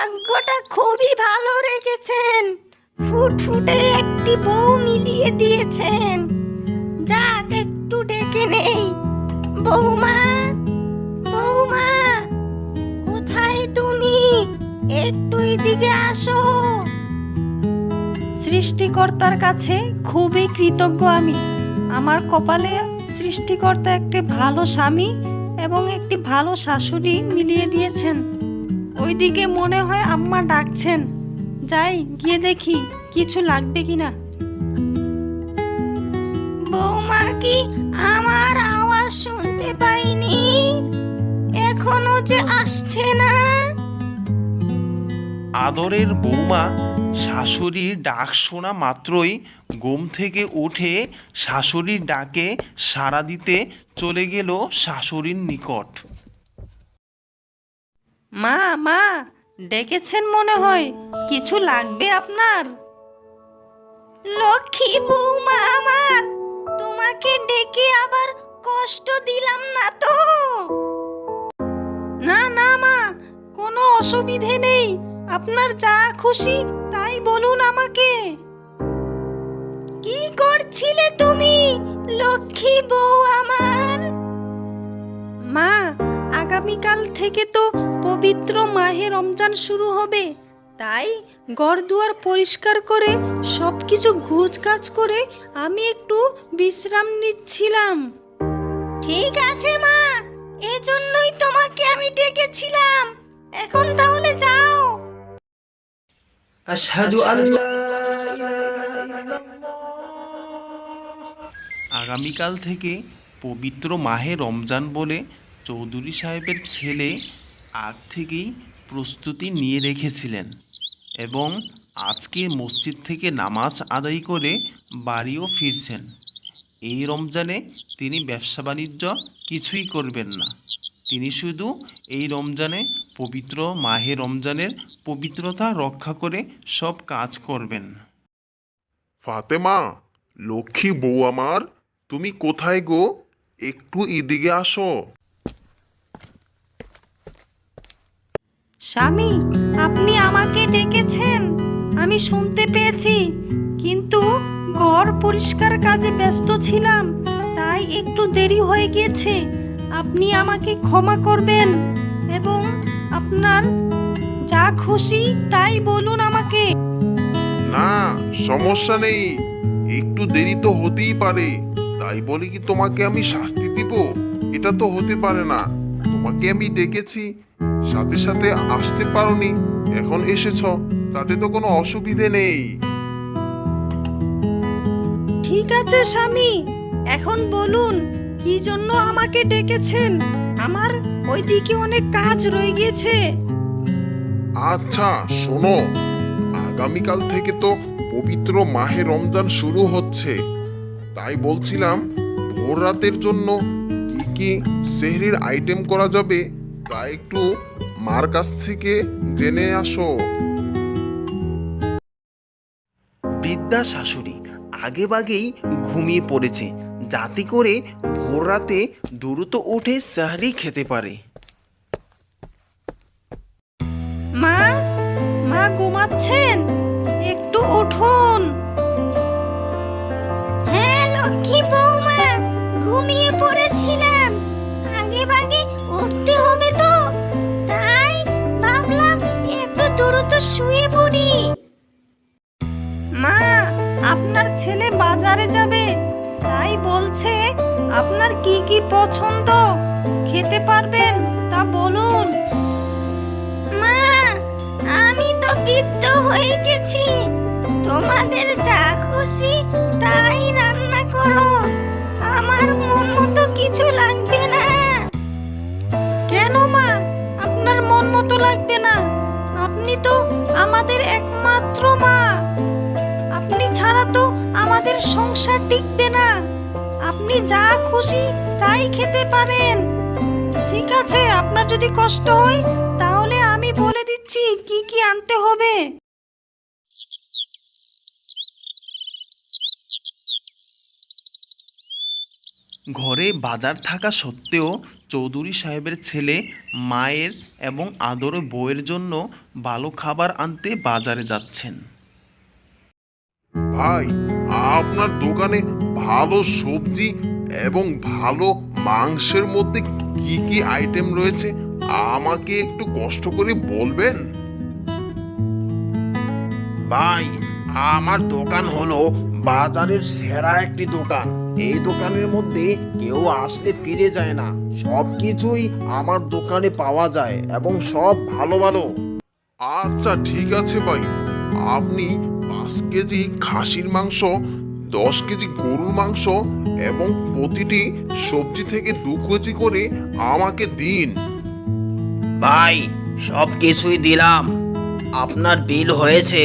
ভাগ্যটা খুবই ভালো রেখেছেন, ফুটফুটে একটি বউ মিলিয়ে দিয়েছেন। যাক, একটু ডেকে নেই। বৌমা, বৌমা, কোথায় তুমি? একটু এদিকে আসো। সৃষ্টিকর্তার কাছে খুবই কৃতজ্ঞ আমি। আমার কপালে সৃষ্টিকর্তা একটি ভালো স্বামী এবং একটি ভালো শাশুড়ি মিলিয়ে দিয়েছেন। ওইদিকে মনে হয় আম্মা ডাকছেন, যাই গিয়ে দেখি কিছু লাগবে কিনা। বৌমা কি আমার আওয়াজ শুনতে পাইনি? এখনো যে আসছে না। আদরের বৌমা শাশুড়ির ডাক শোনা মাত্রই ঘুম থেকে উঠে শাশুড়ির ডাকে সাড়া দিতে চলে গেল শাশুড়ির নিকট। মা, মা, ডেকেছেন মনে হয়, কিছু লাগবে আপনার? লক্ষ্মী বৌমা আমার, তোমাকে ডেকে আবার কষ্ট দিলাম না তো? না না মা, কোনো অসুবিধে নেই। আপনার যা খুশি তাই বলুন আমাকে। কি করছিলে তুমি, লক্ষ্মী বউ আমার? মা, আগামীকাল থেকে তো পবিত্র মাহে রমজান শুরু হবে, তাই ঘরদুয়ার পরিষ্কার করে সবকিছু গুছগাছ করে আমি একটু বিশ্রাম নিচ্ছিলাম। ঠিক আছে মা, এজন্যই তোমাকে আমি ডেকেছিলাম। এখন তাহলে যাও। আশহাদু আল্লা আগামীকাল থেকে পবিত্র মাহে রমজান বলে চৌধুরী সাহেবের ছেলে আগ থেকেই প্রস্তুতি নিয়ে রেখেছিলেন এবং আজকে মসজিদ থেকে নামাজ আদায় করে বাড়িও ফিরছেন। এই রমজানে তিনি ব্যবসা বাণিজ্য কিছুই করবেন না। তিনি শুধু এই রমজানে পবিত্র মাহে রমজানের পবিত্রতা রক্ষা করে সব কাজ করবেন। ফাতেমা, লক্ষ্মী বউ আমার, তুমি কোথায় গো? একটু এদিকে আসো। স্বামী, আপনি আমাকে ডেকেছেন, আমি শুনতে পেয়েছি, কিন্তু ঘর পরিষ্কার কাজে ব্যস্ত ছিলাম, তাই একটু দেরি হয়ে গিয়েছে। আপনি আমাকে ক্ষমা করবেন এবং আপনার যা খুশি তাই বলুন আমাকে। না, সমস্যা নেই, একটু দেরি তো হতেই পারে, তাই বলে কি তোমাকে আমি শাস্তি দিব? এটা তো হতে পারে না। তোমাকে আমি ডেকেছি, সাথে সাথে আসতে পারোনি, এখন এসেছ, তাতে তো কোনো অসুবিধে নেই। ঠিক আছে স্বামী, এখন বলুন কি জন্য আমাকে ডেকেছেন? আমার ওইদিকে অনেক কাজ রয়ে গিয়েছে। আচ্ছা শোনো, আগামীকাল থেকে তো পবিত্র মাহে রমজান শুরু হচ্ছে, তাই বলছিলাম ভোর রাতের জন্য কি কি সেহরির আইটেম করা যাবে তা একটু মার কাছ থেকে জেনে আসো। বৃদ্ধা শাশুড়ি আগেভাগেই ঘুমিয়ে পড়েছে, যাতে করে ভোর রাতে দ্রুত উঠে সাহরি খেতে পারে। মা, মা ঘুমাচ্ছেন? একটু উঠুন। হ্যাঁ লক্ষ্মী বৌমা, ঘুমিয়ে পড়েছিলাম, আগে ভাগে উঠতে হবে তো, তাই ভাবলাম একটু দ্রুত শুয়ে পড়ি। মা, আপনার ছেলে বাজারে যাবে, তাই বলছে আপনার কি কি পছন্দ, খেতে পারবেন তা বলুন। মা, আমি তো বৃদ্ধ হয়ে গেছি, তোমাদের যা খুশি তাই রান্না করো, আমার মন মতো কিছু লাগবে না। কেন মা, আপনার মন মতো লাগবে না? আপনি তো আমাদের একমাত্র মা, আপনি ছাড়া তো আমাদের সংসার টিকবে না। আপনি যা খুশি তাই খেতে পারেন। ঠিক আছে, আপনার যদি কষ্ট হয় তাহলে আমি বলে দিচ্ছি কি কি আনতে হবে। ঘরে বাজার থাকা সত্ত্বেও চৌধুরী সাহেবের ছেলে মায়ের এবং আদরে বউয়ের জন্য ভালো খাবার আনতে বাজারে যাচ্ছেন। ভাই, আপনার দোকানে ভালো সবজি এবং ভালো মাংসের মধ্যে কি কি আইটেম রয়েছে আমাকে একটু কষ্ট করে বলবেন? ভাই, আমার দোকান হলো বাজারের সেরা একটি দোকান। এই দোকানের মধ্যে কেউ আসতে ফিরে যায় না। সব কিছুই আমার দোকানে পাওয়া যায় এবং সব ভালো ভালো। আচ্ছা, ঠিক আছে ভাই, আপনি 5 কেজি খাসির মাংস, 10 কেজি গরুর মাংস এবং প্রতিটি সবজি থেকে 2 কেজি করে আমাকে দিন। ভাই, সব কিছুই দিলাম। আপনার বিল হয়েছে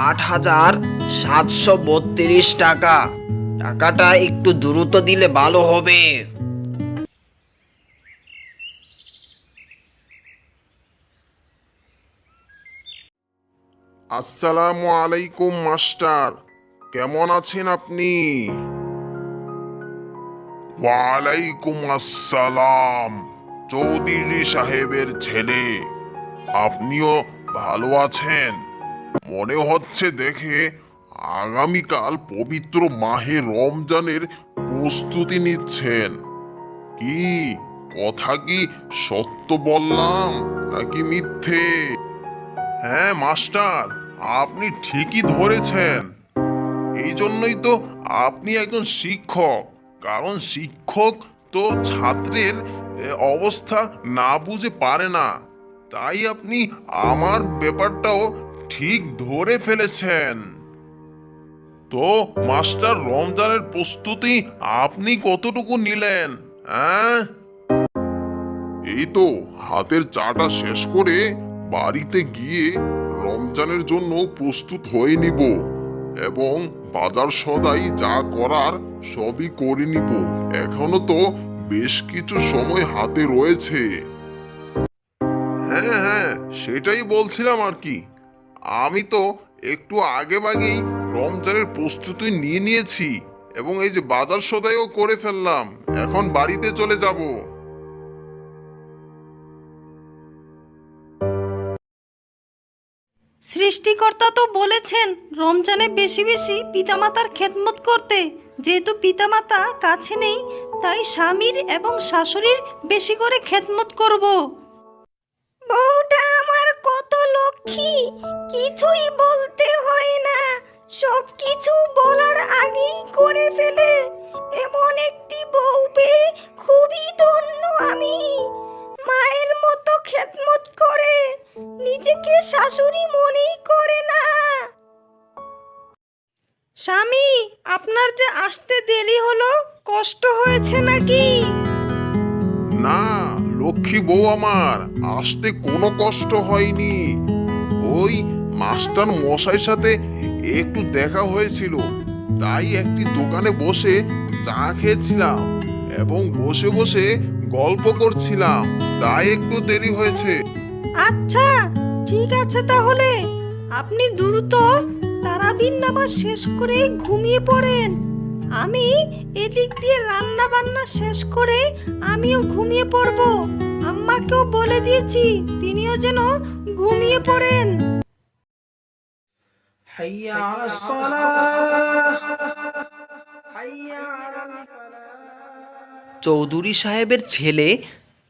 8,732 টাকা। টাকাটা একটু দ্রুত দিলে ভালো হবে। আসসালামু আলাইকুম মাস্টার, কেমন আছেন আপনি? ওয়ালাইকুম আসসালাম, চৌধুরী সাহেবের ছেলে। আপনিও ভালো আছেন? মনে হচ্ছে দেখে আগামীকাল পবিত্র মাহে রমজানের প্রস্তুতি নিচ্ছেন। কি কথা কি সত্য বললাম নাকি মিথ্যে? হ্যাঁ মাস্টার, আপনি ঠিকই ধরেছেন। এই জন্যই তো আপনি একজন শিক্ষক, কারণ শিক্ষক তো ছাত্রের অবস্থা না বুঝে পারে না। তাই আপনি আমার ব্যাপারটাও ঠিক ধরে ফেলেছেন। তো মাস্টার, রমজানের প্রস্তুতি আপনি কতটুকু নিলেন? হ্যাঁ, এই তো হাতের চাটা শেষ করে বাড়িতে গিয়ে রমজানের জন্য প্রস্তুত হয়ে নিব এবং বাজার সদাই যা করার সবই করে নিব। এখনো তো বেশ কিছু সময় হাতে রয়েছে। হ্যাঁ হ্যাঁ, সেটাই বলছিলাম আর কি। আমি তো একটু আগে আগেই রমজানের প্রস্তুতি নিয়ে নিয়েছি এবং এই যে বাজার সদাইও করে ফেললাম। এখন বাড়িতে চলে যাব। সৃষ্টিকর্তা তো বলেছেন রমজানে বেশি বেশি পিতামাতার খেদমত করতে। যেহেতু পিতামাতা কাছে নেই, তাই স্বামীর এবং শাশুড়ির বেশি করে খেদমত করব। বউটা আমার কত লক্ষ্মী, কিছুই বলতে হয় না, সব কিছু বলার আগেই করে ফেলে। এমন একটি বউ পেয়ে খুবই ধন্য আমি। মায়ের মতো খেদমত করে, নিজেকে শাশুড়ি মনেই করে না। স্বামী, আপনার যে আসতে দেরি হলো, কষ্ট হয়েছে নাকি? না লক্ষ্মী বউ আমার, আসতে কোনো কষ্ট হয়নি। ওই মাস্টার মশাইয়ের সাথে একটু দেখা হয়েছিল, তাই একটি দোকানে বসে চা খেয়েছিলাম এবং বসে বসে গল্প করছিলাম, তাই একটু দেরি হয়েছে। আচ্ছা, ঠিক আছে, তাহলে আপনি দ্রুত তারাবির নামাজ শেষ করে ঘুমিয়ে পড়েন। আমি এদিক দিয়ে রান্না বান্না শেষ করে আমিও ঘুমিয়ে পড়ব। আম্মাকেও বলে দিয়েছি, তিনিও যেন ঘুমিয়ে পড়েন। হাইয়া আলাস সালাহ, হাইয়া আলাল ফালাহ। চৌধুরী সাহেবের ছেলে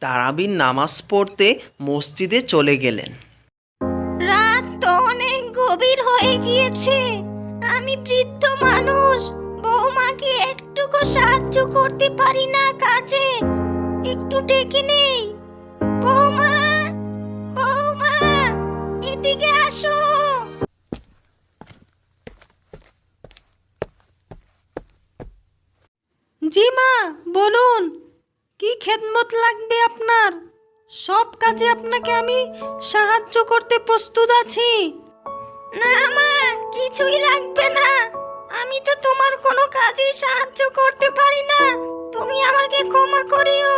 তারাবির নামাজ পড়তে মসজিদে চলে গেলেন। রাত তো অনেক গভীর হয়ে গিয়েছে, আমি বৃদ্ধ মানুষ, বৌমাকে একটুকু সাহায্য করতে পারি না কাজে। একটু ডেকে নেই। বৌমা, বৌমা, এদিকে আসো। জি মা, বলুন, কি খেদমত লাগবে আপনার? সব কাজে আপনাকে আমি সাহায্য করতে প্রস্তুত আছি। না মা, কিছুই লাগবে না। আমি তো তোমার কোনো কাজে সাহায্য করতে পারি না, তুমি আমাকে ক্ষমা করিও।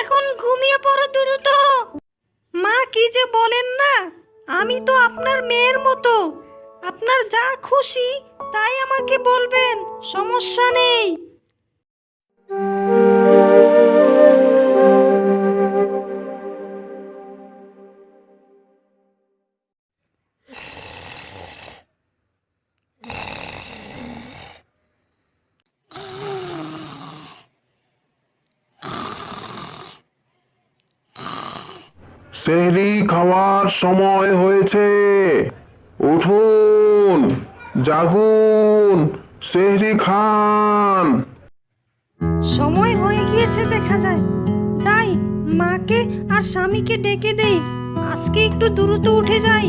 এখন ঘুমিয়ে পড়ো দ্রুত। মা, কি যে বলেন না, আমি তো আপনার মেয়ের মতো। আপনার যা খুশি তাই আমাকে বলবেন, সমস্যা নেই। সেহরি খাওয়ার সময় হয়েছে। উঠুন, জাগুন, সেহরি খান। সময় হয়ে গিয়েছে দেখা যায়। যাই, মাকে আর স্বামীকে ডেকে দেই, আজকে একটু দ্রুত উঠে যাই।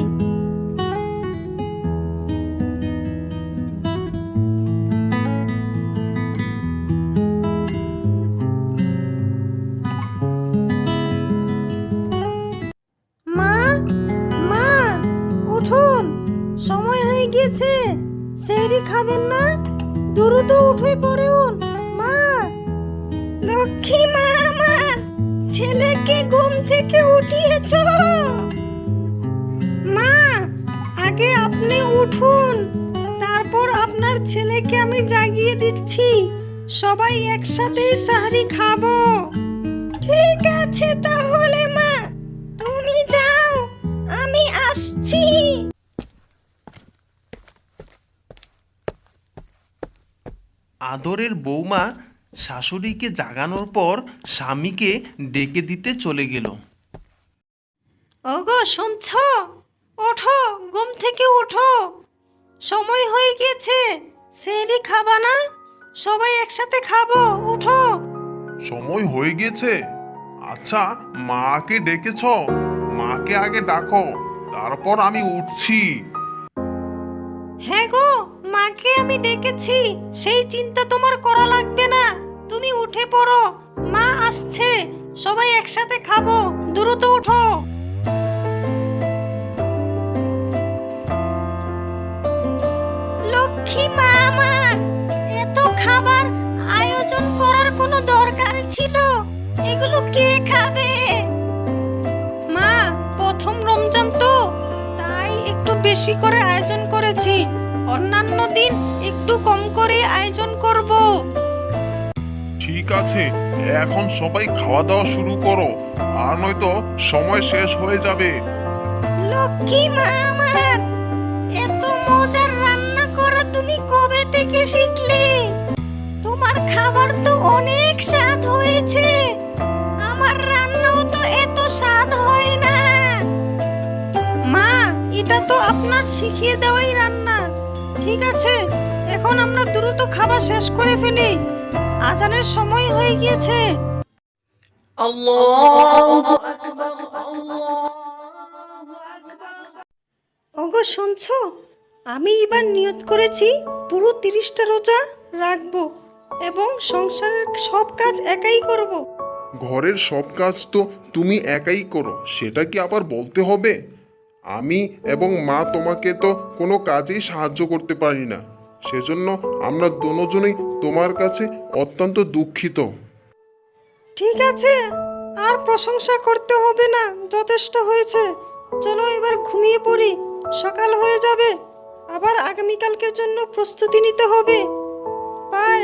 মা, মা, উঠুন, সময় হয়ে গিয়েছে। সেহরি খাবেন না? দ্রুত উঠে পড়ুন। মা, লক্ষ্মী মা আমার, ছেলেকে ঘুম থেকে উঠিয়েছ? মা, আগে আপনি উঠুন, তারপর আপনার ছেলেকে আমি জাগিয়ে দিচ্ছি। সবাই একসাথেই সাহরি খাবো। ঠিক আছে তাহলে মা, তুমি যাও, আমি আসছি। আদরের বৌমা শাশুড়িকে জাগানোর পর স্বামীকে ডেকে দিতে চলে গেল। ওগো শুনছ? ওঠো, ঘুম থেকে ওঠো, সময় হয়ে গিয়েছে। সেহরি খাবা না? সবাই একসাথে খাবো, উঠো। সময় হয়ে গেছে? আচ্ছা, মাকে ডেকেছ? মাকে আগে ডাকো, তারপর আমি উঠছি। হ্যাঁ গো, মাকে আমি ডেকেছি, সেই চিন্তা তোমার করা লাগবে না। তুমি উঠে পড়ো, মা আসছে, সবাই একসাথে খাবো, দ্রুত উঠো। লক্ষ্মী মা আমার, এত খাবার আয়োজন করার কোনো দরকার ছিল? এগুলো কে খাবে? মা, প্রথম রমজান তো, তাই একটু বেশি করে আয়োজন করেছি। অন্যান্য দিন একটু কম করে আয়োজন করব। ঠিক আছে, এখন সবাই খাওয়া দাওয়া শুরু করো, আর নয়তো সময় শেষ হয়ে যাবে। লক্ষ্মী মা আমার, এত মজার রান্না করা তুমি কবে থেকে শিখলে? তোমার খাবার তো অনেক স্বাদ হয়েছে, আমার রান্নাও তো এত স্বাদ হয় না। মা, এটা তো আপনার শিখিয়ে দেওয়াই রান্না। ঠিক আছে, এখন আমরা দ্রুত খাবার শেষ করে ফেলি, আজানের সময় হয়ে গিয়েছে। ওগো শুনছো? আমি এবার নিয়ত করেছি পুরো 30টা রোজা রাখবো এবং সংসারের সব কাজ একাই করব। ঘরের সব কাজ তো তুমি একাই করো, সেটা কি আবার বলতে হবে? আমি এবং মা তোমাকে তো কোনো কাজেই সাহায্য করতে পারি না, সেজন্য আমরা দুজনেই তোমার কাছে অত্যন্ত দুঃখিত। ঠিক আছে, আর প্রশংসা করতে হবে না, যথেষ্ট হয়েছে। চলো এবার ঘুমিয়ে পড়ি, সকাল হয়ে যাবে, আবার আগামীকালকের জন্য প্রস্তুতি নিতে হবে। বাই।